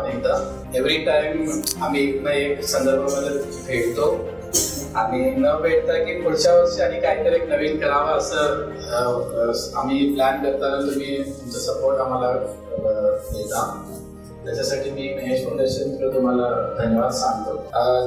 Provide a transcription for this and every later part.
अनेकदा. Every time आम्ही एक ना एक संदर्भामध्ये भेटतो आणि न भेटता की पुढच्या वर्षी आणि काहीतरी एक नवीन करावं असं आम्ही प्लॅन करताना तुम्ही तुमचा सपोर्ट आम्हाला देता. त्याच्यासाठी मी महेश फाउंडेशन थ्रू तुम्हाला धन्यवाद सांगतो.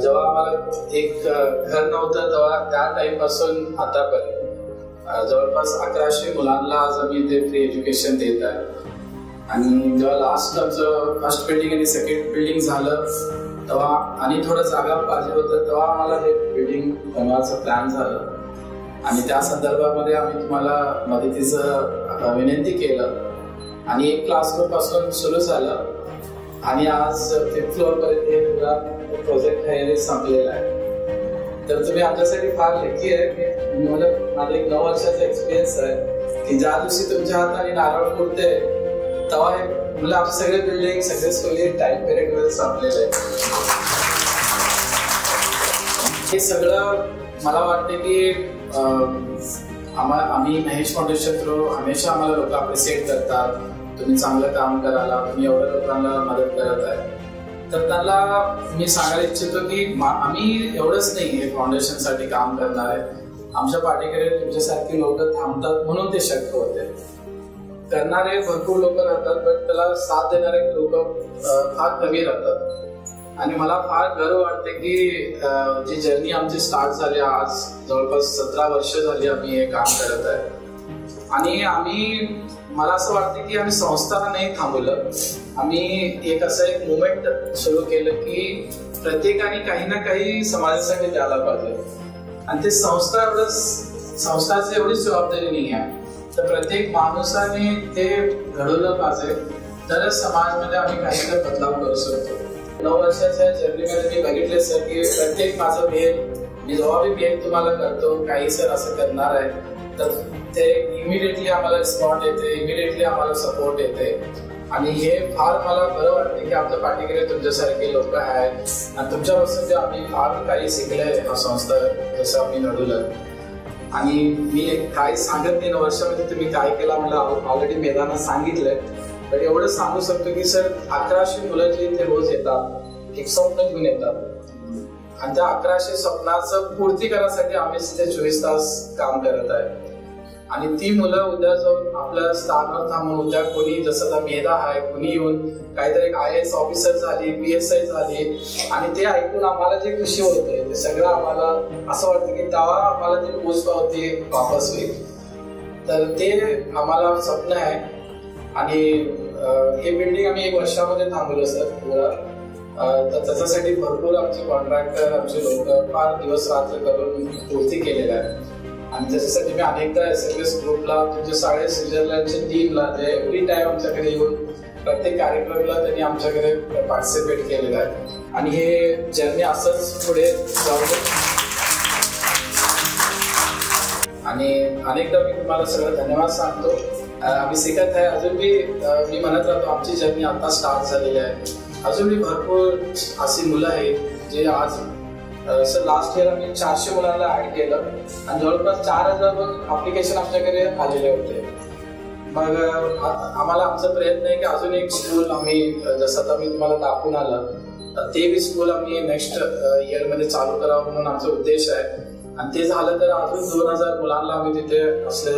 जेव्हा आम्हाला एक घर नव्हतं तेव्हा त्या टाइम पासून आतापर्यंत जवळपास 1100 मुलांना आज आम्ही ते फ्री एज्युकेशन देत आहे. आणि जेव्हा लास्ट आमचं फर्स्ट बिल्डिंग आणि सेकंड बिल्डिंग झालं तेव्हा आणि थोडं जागा पाहिजे होतं तेव्हा आम्हाला हे बिल्डिंग बनवायचं प्लॅन झालं आणि त्या संदर्भामध्ये आम्ही तुम्हाला मदतीचं विनंती केलं आणि एक क्लासरूम पासून सुरू झालं आणि आज 5th फ्लोअर पर्यंत हे पुरा प्रोजेक्ट आहे संपलेला आहे. तर तुम्ही आमच्यासाठी फार लकी आहे की मला माझा एक 9 वर्षाचा एक्सपिरियन्स आहे की ज्या दिवशी तुमच्या हाताने नारळ फुटते तेव्हा मला आमचे सगळे बिल्डिंग सक्सेसफुली टाइम पिरियड मध्ये संपलेले आहे. हे सगळं मला वाटते की आम्ही महेश फाउंडेशन थ्रू हमेशा आम्हाला लोक अप्रिशिएट करतात. तुम्ही चांगलं काम करायला, तुम्ही एवढ्या लोकांना मदत करत आहे. तर त्याला मी सांगायला इच्छितो की आम्ही एवढंच नाही हे फाउंडेशनसाठी काम करणार आहे. आमच्या पाठीकडे तुमच्यासारखी लोक थांबतात म्हणून ते शक्य होते. करणारे भरपूर लोक राहतात पण त्याला साथ देणारे लोक फार कमी राहतात. आणि मला फार गर्व वाटते की जी जर्नी आमची स्टार्ट झाली आज जवळपास 17 वर्ष झाली आम्ही हे काम करत आहे. आणि मला असं वाटतं की आम्ही संस्थांना नाही थांबवलं. आम्ही एक असं एक मुवमेंट सुरू केलं की प्रत्येकाने काही ना काही समाजासाठी द्यायला पाहिजे. आणि ते संस्थाची एवढीच जबाबदारी नाही आहे तर प्रत्येक माणसाने ते घडवलं पाहिजे तरच समाजामध्ये आम्ही काहीतरी बदलाव करू शकतो. 9 वर्षाच्या जर्नीमध्ये मी बघितले सर की प्रत्येक माझं मी जेव्हा मी भेट तुम्हाला करतो काही सर असं करणार आहे तर ते इमिडिएटली आम्हाला रिस्पॉन्ड येते, इमिडिएटली आम्हाला सपोर्ट येते. आणि हे फार मला बरं वाटते की आमच्या पाठीकडे तुमच्यासारखे लोक आहेत आणि तुमच्यापासून जे आम्ही फार काही शिकले संस्था जसं आम्ही घडवलं. आणि मी काही सांगत नाही 9 वर्षामध्ये तुम्ही काय केलं मला ऑलरेडी मैदानात सांगितलंय. पण एवढं सांगू शकतो की सर 1100 मुलं जे इथे रोज येतात एक स्वप्न घेऊन येतात आणि त्या 1100 स्वप्नाचं पूर्ती करण्यासाठी आम्ही तिथे 24 तास काम करत आहे. आणि ती मुलं उद्या जाऊन आपल्या स्थानावर थांबून उद्या कोणी जसं मेधा आहे कोणी येऊन काहीतरी IAS ऑफिसर झाली, PSI झाली आणि ते ऐकून आम्हाला जे खुशी होते ते सगळं आम्हाला असं वाटतं की तेव्हा आम्हाला ते पोचपावती वापस होईल. तर ते आम्हाला स्वप्न आहे. आणि हे बिल्डिंग आम्ही 1 वर्षामध्ये थांबवलं सर पुरा. तर त्याच्यासाठी भरपूर आमचे कॉन्ट्रॅक्टर आमचे लोक फार दिवस रात्र करून पूर्ती केलेलं आहे. आणि त्याच्यासाठी मी अनेकदा SFS ग्रुपला तुमच्या सगळ्या स्वित्झर्लंडच्या टीमला जे एव्हरी टाइम आमच्याकडे येऊन प्रत्येक कार्यक्रमाला त्यांनी आमच्याकडे पार्टिसिपेट केलेलं आहे. आणि हे जर्नी असंच पुढे जाऊ दे. आणि अनेकदा मी तुम्हाला सगळं धन्यवाद सांगतो. आम्ही शिकत आहे अजून मी म्हणत राहतो आमची जर्नी आता स्टार्ट झालेली आहे. अजूनही भरपूर अशी मुलं आहेत जे आज सर लास्ट इयर आम्ही 400 मुलांना ऍड केलं आणि जवळपास 4000 अप्लिकेशन आमच्याकडे आलेले होते. मग आम्हाला आमचा प्रयत्न आहे की अजून एक स्कूल आम्ही जसं आता मी तुम्हाला दाखवून आलं ते बी स्कूल आम्ही नेक्स्ट इयर मध्ये चालू करावं म्हणून आमचा उद्देश आहे. आणि ते झालं तर अजून 2000 मुलांना आम्ही तिथे असले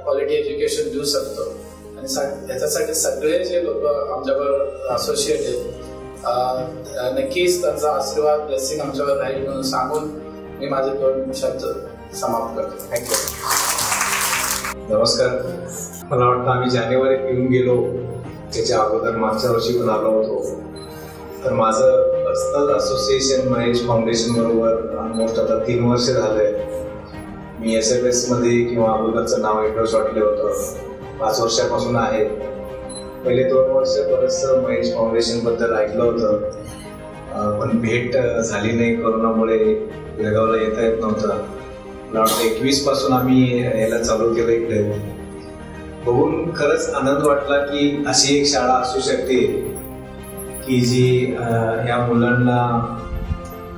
क्वालिटी एज्युकेशन देऊ शकतो. आणि याच्यासाठी सगळे जे लोक आमच्याबरोबर असोसिएट आहेत नक्कीच त्यांचा आशीर्वाद ब्लेसिंग आमच्यावर राहील म्हणून सांगून मी माझे 2 शब्द समाप्त करतो. थँक्यू. नमस्कार. मला वाटतं आम्ही जानेवारीत येऊन गेलो त्याच्या अगोदर मागच्या वर्षी पण आलो होतो. तर माझं पर्सनल असोसिएशन महेश फाउंडेशन बरोबर ऑलमोस्ट आता 3 वर्ष झालंय. मी SFS मध्ये किंवा अगोदरचं नाव इंडो शॉटले होतं 5 वर्षापासून आहे. पहिले 2 वर्ष बरंचसं महेश फाउंडेशन बद्दल ऐकलं होतं पण भेट झाली नाही. कोरोनामुळे बेळगावला येता येत नव्हतं. मला वाटतं 21 पासून आम्ही यायला चालू केलं इकडे. बघून खरंच आनंद वाटला की अशी एक शाळा असू शकते की जी या मुलांना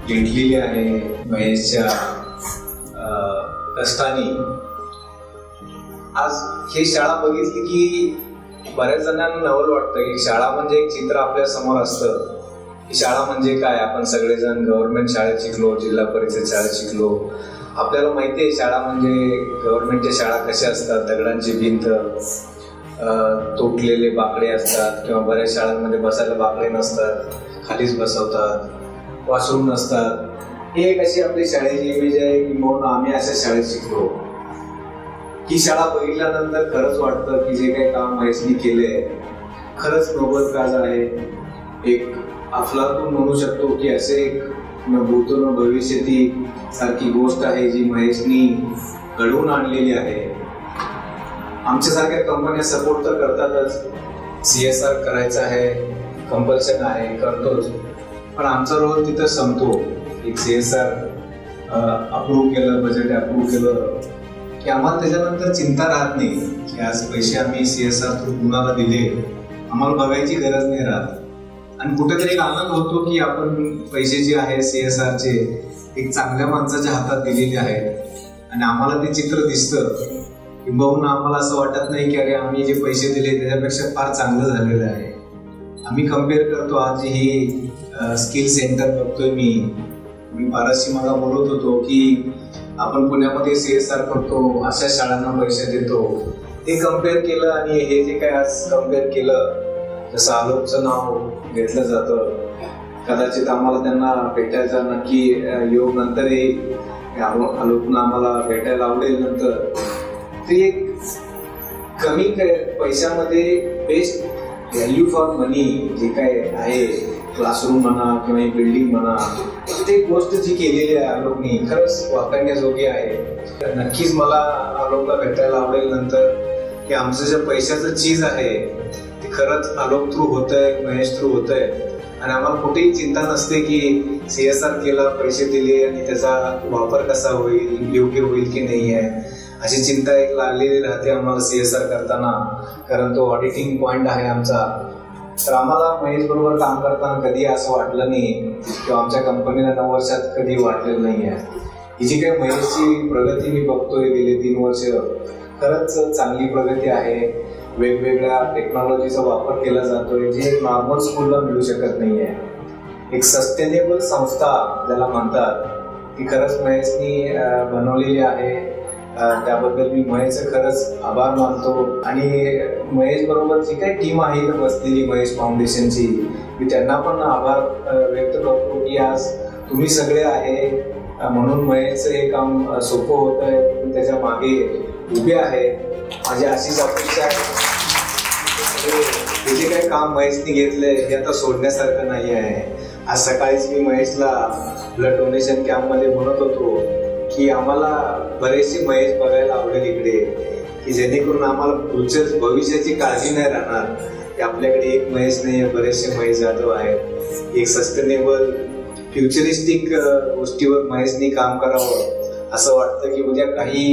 जिंकलेली आहे महेशच्या कष्टाने. आज ही शाळा बघितली की बऱ्याच जणांना नवल वाटतं की शाळा म्हणजे एक चित्र आपल्या समोर असतं की शाळा म्हणजे काय. आपण सगळेजण गव्हर्नमेंट शाळेत शिकलो, जिल्हा परिषद शाळेत शिकलो. आपल्याला माहिती आहे शाळा म्हणजे गव्हर्नमेंटच्या शाळा कशा असतात. दगडांची भिंत, तुटलेले बाकडे असतात किंवा बऱ्याच शाळांमध्ये बसायला बाकडे नसतात, खालीच बसवतात, वॉशरूम नसतात. ही एक अशी आपली शाळेची इमेज आहे की म्हणून आम्ही अशा शाळेत शिकलो. ही शाळा बघितल्यानंतर खरंच वाटतं की जे काही काम महेशनी केलंय खरंच नोबल काज आहे. एक अफलातून म्हणू शकतो की असे एक न भूतो न भविष्यती सारखी गोष्ट आहे जी महेशनी घडवून आणलेली आहे. आमच्यासारख्या कंपन्या सपोर्ट तर करतातच. CSR करायचं आहे, कंपल्शन आहे, करतोच. पण आमचा रोल तिथं संपतो. एक CSR अप्रूव्ह केलं, बजेट अप्रूव्ह केलं की आम्हाला त्याच्यानंतर चिंता राहत नाही की आज पैसे आम्ही CSR थ्रू कुणाला दिले, आम्हाला बघायची गरज नाही राहत. आणि कुठेतरी एक आनंद होतो की आपण पैसे जे आहे CSRचे एक चांगल्या माणसाच्या हातात दिलेले आहेत आणि आम्हाला ते चित्र दिसतं. किंबहुना आम्हाला असं वाटत नाही की अरे आम्ही जे पैसे दिले त्याच्यापेक्षा फार चांगलं झालेलं आहे. आम्ही कम्पेअर करतो. आज ही स्किल सेंटर बघतोय मी फारशी मला बोलत होतो की आपण पुण्यामध्ये CSR करतो, अशा शाळांना पैसे देतो. ते कम्पेअर केलं आणि हे जे काय आज कम्पेअर केलं, जसं आलोकचं नाव घेतलं जातं. कदाचित आम्हाला त्यांना भेटायचा नक्की योग नंतर येईल. आलोकनं आम्हाला भेटायला आवडेल नंतर. ते एक कमी पैशामध्ये बेस्ट व्हॅल्यू फॉर मनी जे काय आहे, क्लासरूम म्हणा किंवा एक बिल्डिंग म्हणा, ते गोष्ट जी केलेली आहे आलोकनी खरंच वाखाणण्याजोगी आहे. नक्कीच मला आलोकला भेटायला आवडेल नंतर की आमचं जे पैशाचं चीज आहे ते खरंच आलोक थ्रू होतंय, महेश थ्रू होतंय. आणि आम्हाला कुठेही चिंता नसते की CSR केला, पैसे दिले आणि त्याचा वापर कसा होईल, योग्य होईल की नाही आहे, अशी चिंता एक लागलेली राहते आम्हाला CSR करताना. कारण तो ऑडिटिंग पॉइंट आहे आमचा. तर आम्हाला महेश बरोबर काम करताना कधी असं वाटलं नाही किंवा आमच्या कंपनीला 9 वर्षात कधी वाटलेलं नाही आहे. ही जी काही महेशची प्रगती मी बघतोय गेले 3 वर्ष, खरंच चांगली प्रगती आहे. वेगवेगळ्या टेक्नॉलॉजीचा वापर केला जातोय जे नॉर्मल स्कूलला मिळू शकत नाही आहे. एक सस्टेनेबल संस्था ज्याला म्हणतात ती खरंच महेशनी बनवलेली आहे. त्याबद्दल मी महेशचं खरंच आभार मानतो. आणि महेश बरोबर जी काही टीम आहे बसलेली महेश फाउंडेशनची, मी त्यांना पण आभार व्यक्त करतो की आज तुम्ही सगळे आहे म्हणून महेशचं हे काम सोपं होत आहे. तुम्ही त्याच्या मागे उभे आहे. माझी अशीच अपेक्षा आहे. हे जे काही काम महेशने घेतलंय हे आता सोडण्यासारखं नाही आहे. आज सकाळीच मी महेशला ब्लड डोनेशन कॅम्पमध्ये म्हणत होतो की आम्हाला बरेचसे महेश बघायला आवडेल इकडे, की जेणेकरून आम्हाला फ्युचर भविष्याची काळजी नाही राहणार की आपल्याकडे एक महेश नाही आहे, बरेचसे महेश जाधव आहेत. एक सस्टेनेबल फ्युचरिस्टिक गोष्टीवर महेशनी काम करावं. असं वाटतं की उद्या काही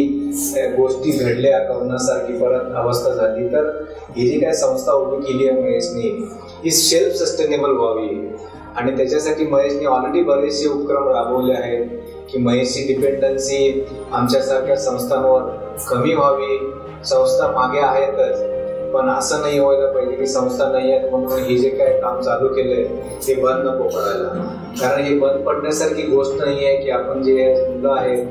गोष्टी घडल्या, कोरोनासारखी परत अवस्था झाली तर ही जी काय संस्था उभी केली आहे महेशनी ही सेल्फ सस्टेनेबल व्हावी. आणि त्याच्यासाठी महेशनी ऑलरेडी बरेचसे उपक्रम राबवले आहेत की महेशची डिपेंडन्सी आमच्यासारख्या संस्थांवर कमी व्हावी. संस्था मागे आहेतच, पण असं नाही व्हायला पाहिजे की संस्था नाही आहेत म्हणून हे जे काय काम चालू केलंय ते बंद नको पडायला. कारण हे बंद पडण्यासारखी गोष्ट नाही आहे की आपण जे मुलं आहेत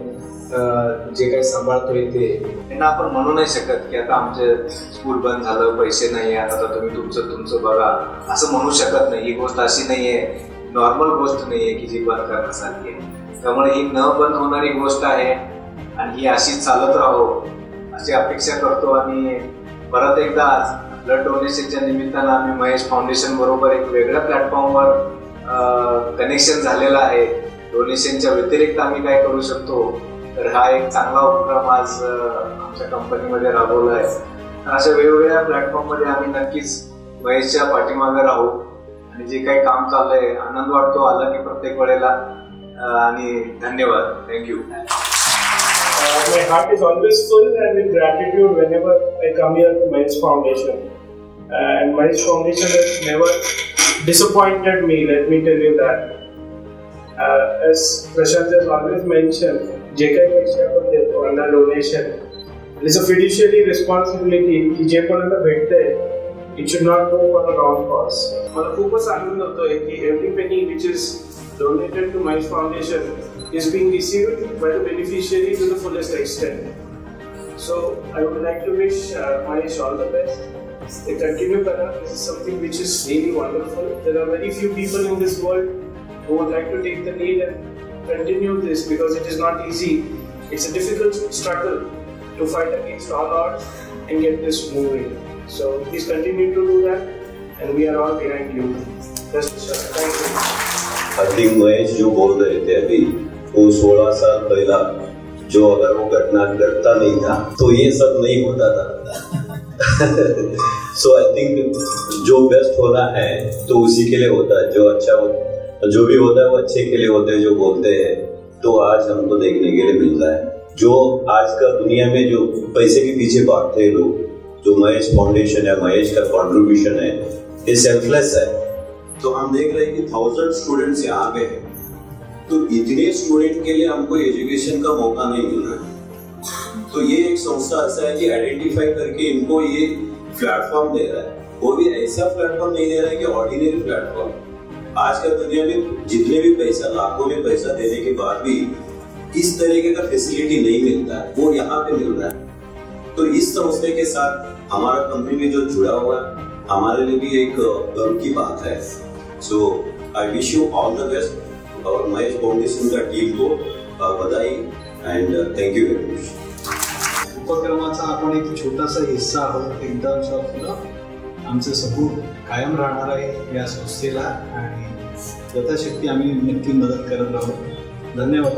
जे काही सांभाळतोय ते त्यांना आपण म्हणू नाही शकत की आता आमचे स्कूल बंद झालं, पैसे नाही आहेत, आता तुम्ही तुमचं बघा, असं म्हणू शकत नाही. ही गोष्ट अशी नाहीये, नॉर्मल गोष्ट नाहीये की जी बंद करण्यासारखी आहे. त्यामुळे ही न बंद होणारी गोष्ट आहे आणि ही अशीच चालत राहो अशी अपेक्षा करतो. आणि परत एकदा आज ब्लड डोनेशनच्या निमित्तानं आम्ही महेश फाउंडेशन बरोबर एक वेगळ्या प्लॅटफॉर्मवर कनेक्शन झालेलं आहे. डोनेशनच्या व्यतिरिक्त आम्ही काय करू शकतो, तर हा एक चांगला उपक्रम आज आमच्या कंपनीमध्ये राबवला आहे. अशा वेगवेगळ्या प्लॅटफॉर्ममध्ये आम्ही नक्कीच महेशच्या पाठीमागे राहू. आणि जे काही काम चाललंय आनंद वाटतो आला की प्रत्येक वेळेला. आणि धन्यवाद. Thank you. My heart is always full and with gratitude whenever I come here to Mahesh Foundation. And Mahesh Foundation has never disappointed me, let me tell you that. As Prashant has always mentioned, जे काही पैसे आपण देतो under donation, it is a fiduciary responsibility की जे कोणाला भेटतंय it should not go for a wrong cause. मला खूपच आनंद होतोय की every penny which is donated to Mahesh Foundation is being received by the beneficiary to the fullest extent. So I would like to wish Mahesh all the best. They continue Kara. This is something which is really wonderful. There are very few people in this world who would like to take the lead and continue this, because it is not easy. It's a difficult struggle to fight against all odds and get this moving. So please continue to do that, and we are all behind you. Best wishes. Thank you. I think Mahesh जो बोल रहे थे अभी, वो 16 साल पहला जो अगर वो घटना घटता नहीं था तो ये सब नहीं होता था। So I think जो बेस्ट होना है तो उसी के लिए होता है, जो अच्छा हो, जो भी होता है वो अच्छे के लिए होता है, जो बोलते हैं तो आज हमको देखने के लिए मिल रहा है। जो आज का दुनिया में जो पैसे के पीछे भागते हैं लोग, जो महेश फाउंडेशन है, महेश का कंट्रीब्यूशन है, ये सेल्फलेस है। तो हम देख रहे हैं कि 1000 स्टूडेंट्स यहाँ पे हैं, तो इतने स्टूडेंट के लिए हमको एजुकेशन का मौका नहीं मिल रहा। तो ये एक संस्था ऐसा है कि आइडेंटिफाई करके इनको ये प्लेटफॉर्म दे रहा है, वो भी ऐसा प्लेटफॉर्म नहीं दे रहा है कि ऑर्डिनरी प्लेटफॉर्म। आज का दुनिया में जितने भी पैसा, लाखों में पैसा देने के बाद भी इस तरीके का फैसिलिटी नहीं मिलता है, वो यहाँ पे मिल रहा है। तो इस संस्था के साथ हमारा कंपनी भी जो जुड़ा हुआ है, हमारे लिए भी एक गर्व की बात है। So I wish you all the best. और महेश फाउंडेशन का टीम को बधाई and thank you very much. उपक्रमाचा आपण एक छोटासा हिस्सा आहोत। इन टर्म्स ऑफ आमचं सपोर्ट कायम राहणार आहे या संस्थेला, आणि यथाशक्ती आम्ही नक्की मदत करत राहू। धन्यवाद।